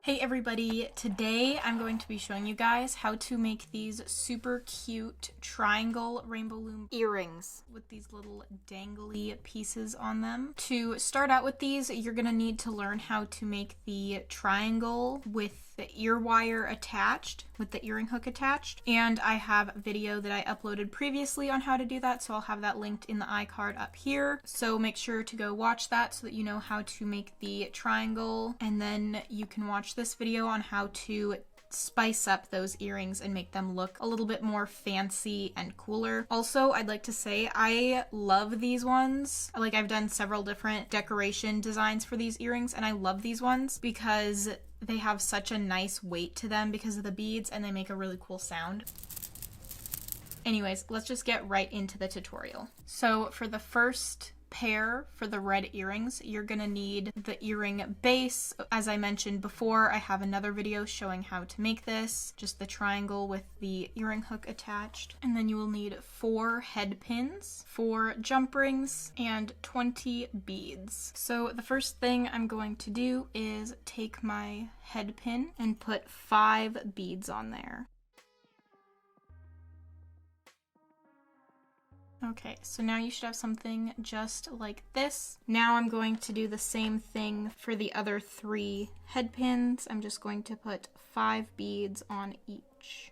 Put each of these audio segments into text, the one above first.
Hey everybody, today I'm going to be showing you guys how to make these super cute triangle rainbow loom earrings with these little dangly pieces on them. To start out with these, you're gonna need to learn how to make the triangle with the ear wire attached, with the earring hook attached. And I have a video that I uploaded previously on how to do that, so I'll have that linked in the iCard up here. So make sure to go watch that so that you know how to make the triangle, and then you can watch this video on how to spice up those earrings and make them look a little bit more fancy and cooler. Also, I'd like to say I love these ones. Like, I've done several different decoration designs for these earrings, and I love these ones because they have such a nice weight to them because of the beads, and they make a really cool sound. Anyways, let's just get right into the tutorial. So for the first pair, for the red earrings, you're gonna need the earring base. As I mentioned before, I have another video showing how to make this, just the triangle with the earring hook attached. And then you will need 4 head pins, 4 jump rings, and 20 beads. So the first thing I'm going to do is take my head pin and put 5 beads on there. Okay, so now you should have something just like this. Now I'm going to do the same thing for the other 3 head pins. I'm just going to put 5 beads on each.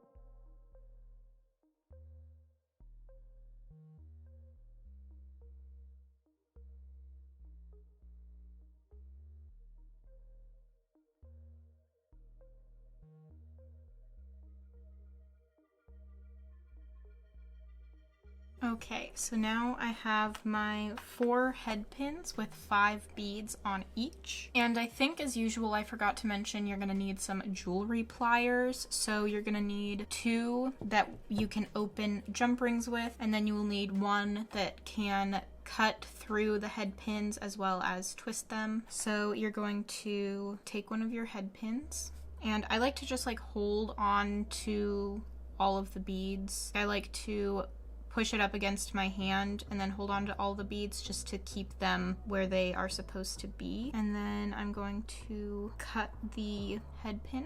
Okay, so now I have my 4 head pins with 5 beads on each. And I think, as usual, I forgot to mention you're gonna need some jewelry pliers. So you're gonna need 2 that you can open jump rings with, and then you will need 1 that can cut through the head pins as well as twist them. So you're going to take one of your head pins, and I like to just like hold on to all of the beads. I like to push it up against my hand and then hold on to all the beads just to keep them where they are supposed to be. And then I'm going to cut the head pin.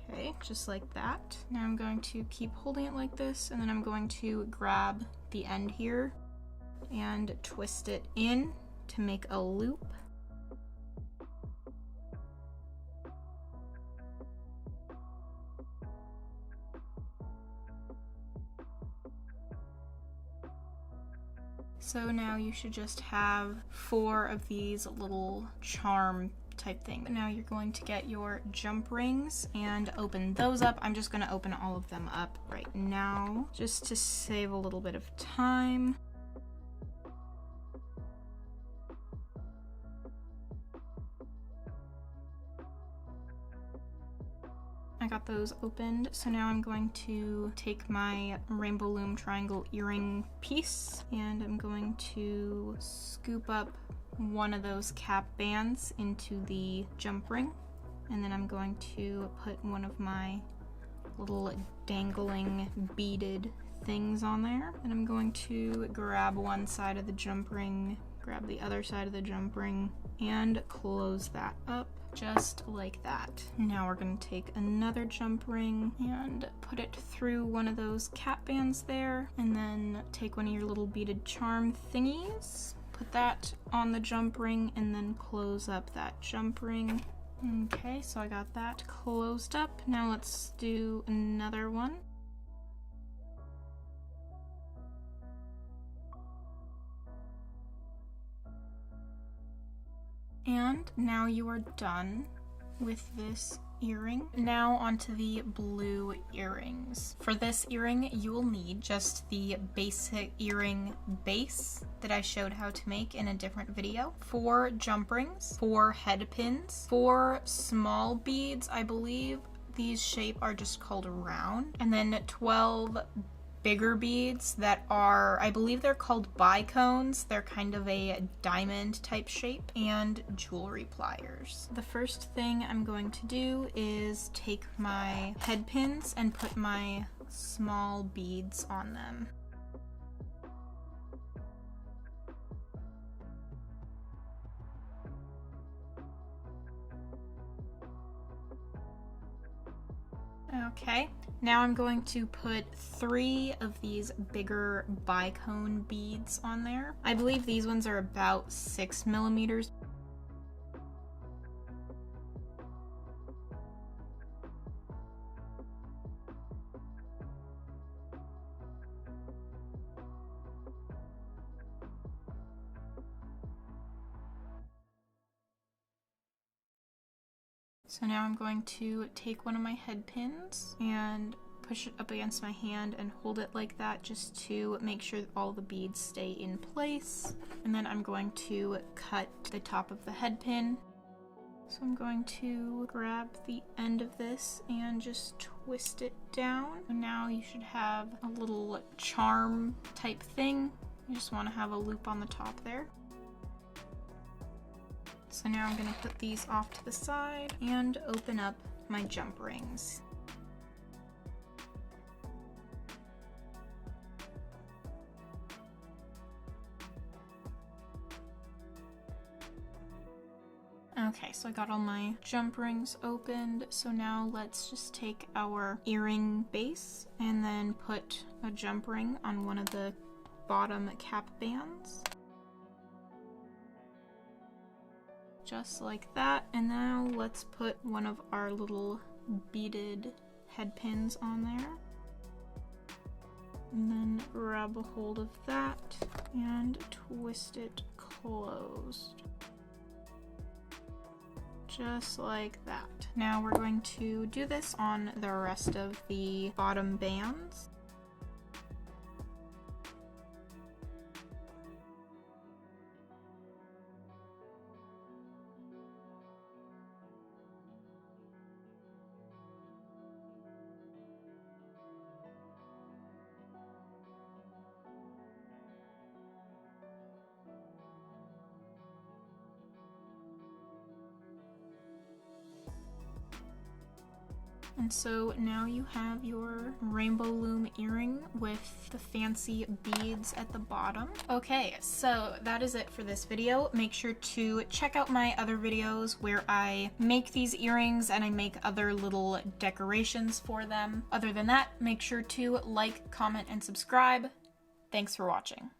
Okay, just like that. Now I'm going to keep holding it like this, and then I'm going to grab the end here and twist it in to make a loop. So now you should just have 4 of these little charm type thing. Now you're going to get your jump rings and open those up. I'm just going to open all of them up right now just to save a little bit of time. I got those opened, so now I'm going to take my rainbow loom triangle earring piece, and I'm going to scoop up one of those cap bands into the jump ring, and then I'm going to put one of my little dangling beaded things on there, and I'm going to grab one side of the jump ring, grab the other side of the jump ring, and close that up. Just like that. Now we're going to take another jump ring and put it through one of those cap bands there, and then take one of your little beaded charm thingies, put that on the jump ring, and then close up that jump ring. Okay, so I got that closed up. Now let's do another one. And now you are done with this earring. Now onto the blue earrings. For this earring, you will need just the basic earring base that I showed how to make in a different video, 4 jump rings, 4 head pins, 4 small beads, I believe these shape are just called round, and then 12 bigger beads that are, I believe they're called bicones. They're kind of a diamond type shape, and jewelry pliers. The first thing I'm going to do is take my head pins and put my small beads on them. Okay, now I'm going to put 3 of these bigger bicone beads on there. I believe these ones are about 6 millimeters. So now I'm going to take one of my head pins and push it up against my hand and hold it like that just to make sure that all the beads stay in place. And then I'm going to cut the top of the head pin. So I'm going to grab the end of this and just twist it down. And now you should have a little charm type thing. You just want to have a loop on the top there. So now I'm going to put these off to the side and open up my jump rings. Okay, so I got all my jump rings opened. So now let's just take our earring base and then put a jump ring on one of the bottom cap bands. Just like that. And now let's put one of our little beaded head pins on there. And then grab a hold of that and twist it closed. Just like that. Now we're going to do this on the rest of the bottom bands. And so now you have your rainbow loom earring with the fancy beads at the bottom. Okay, so that is it for this video. Make sure to check out my other videos where I make these earrings and I make other little decorations for them. Other than that, make sure to like, comment, and subscribe. Thanks for watching.